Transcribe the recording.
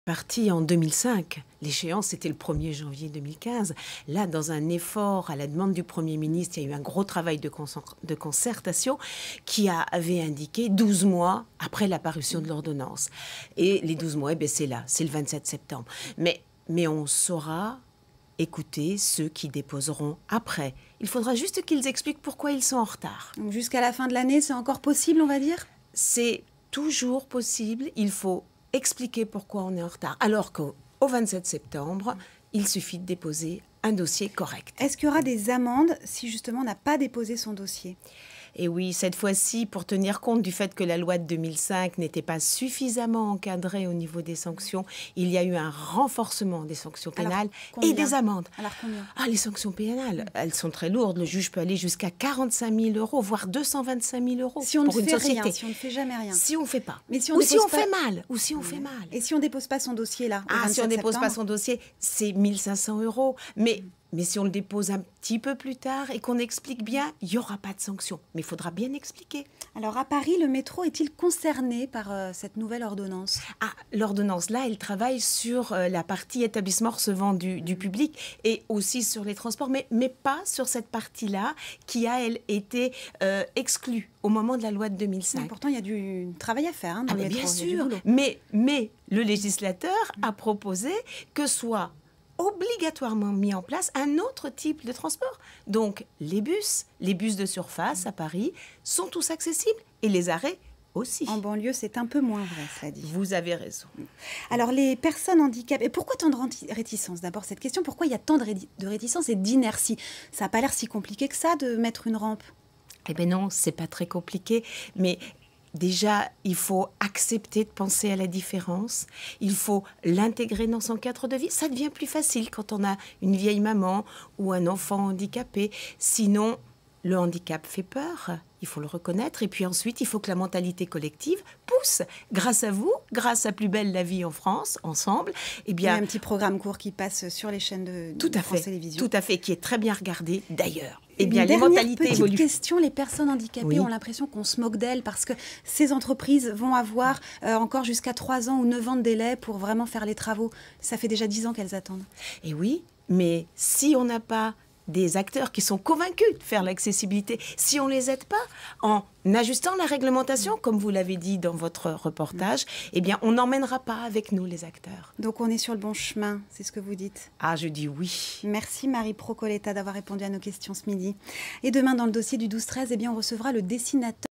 Parti en 2005. L'échéance, c'était le 1er janvier 2015. Là, dans un effort à la demande du Premier ministre, il y a eu un gros travail de concertation qui avait indiqué 12 mois après la parution de l'ordonnance. Et les 12 mois, c'est là, c'est le 27 septembre. Mais on saura écouter ceux qui déposeront après. Il faudra juste qu'ils expliquent pourquoi ils sont en retard. Donc jusqu'à la fin de l'année, c'est encore possible, on va dire? C'est toujours possible. Il faut expliquer pourquoi on est en retard. Alors qu'au 27 septembre, il suffit de déposer un dossier correct. Est-ce qu'il y aura des amendes si justement on n'a pas déposé son dossier? Et oui, cette fois-ci, pour tenir compte du fait que la loi de 2005 n'était pas suffisamment encadrée au niveau des sanctions, il y a eu un renforcement des sanctions pénales et des amendes. Alors combien? Les sanctions pénales, elles sont très lourdes. Le juge peut aller jusqu'à 45 000 euros, voire 225 000 euros si on pour ne une fait société. Rien, si on ne fait jamais rien. Si on ne fait pas. Mais si on fait pas... mal. Ou si on fait mal. Et si on ne dépose pas son dossier là si on ne dépose pas son dossier, c'est 1 500 euros. Mais si on le dépose un petit peu plus tard et qu'on explique bien, il n'y aura pas de sanction. Mais il faudra bien expliquer. Alors à Paris, le métro est-il concerné par cette nouvelle ordonnance? L'ordonnance, là, elle travaille sur la partie établissement recevant du public et aussi sur les transports, mais pas sur cette partie-là qui a, elle, été exclue au moment de la loi de 2005. Mais pourtant, il y a du travail à faire dans le métro. Bien sûr, mais le législateur a proposé que soit obligatoirement mis en place un autre type de transport. Donc, les bus de surface à Paris sont tous accessibles et les arrêts aussi. En banlieue, c'est un peu moins vrai, cela dit. Vous avez raison. Alors, les personnes handicapées... Et pourquoi tant de réticence? D'abord, cette question, pourquoi il y a tant de réticence et d'inertie? Ça n'a pas l'air si compliqué que ça de mettre une rampe. Eh bien non, c'est pas très compliqué, mais... Déjà, il faut accepter de penser à la différence. Il faut l'intégrer dans son cadre de vie. Ça devient plus facile quand on a une vieille maman ou un enfant handicapé. Sinon, le handicap fait peur. Il faut le reconnaître. Et puis ensuite, il faut que la mentalité collective pousse. Grâce à vous, grâce à Plus belle la vie en France, ensemble, il y a un petit programme court qui passe sur les chaînes de France Télévisions. Tout à fait, qui est très bien regardé d'ailleurs. Les mentalités évoluent. Petite question, les personnes handicapées ont l'impression qu'on se moque d'elles parce que ces entreprises vont avoir encore jusqu'à 3 ans ou 9 ans de délai pour vraiment faire les travaux. Ça fait déjà 10 ans qu'elles attendent. Et oui, mais si on n'a pas des acteurs qui sont convaincus de faire l'accessibilité, si on ne les aide pas en ajustant la réglementation, comme vous l'avez dit dans votre reportage, eh bien, on n'emmènera pas avec nous les acteurs. Donc, on est sur le bon chemin, c'est ce que vous dites? Je dis oui. Merci Marie Procoletta d'avoir répondu à nos questions ce midi. Et demain, dans le dossier du 12-13, eh bien, on recevra le dessinateur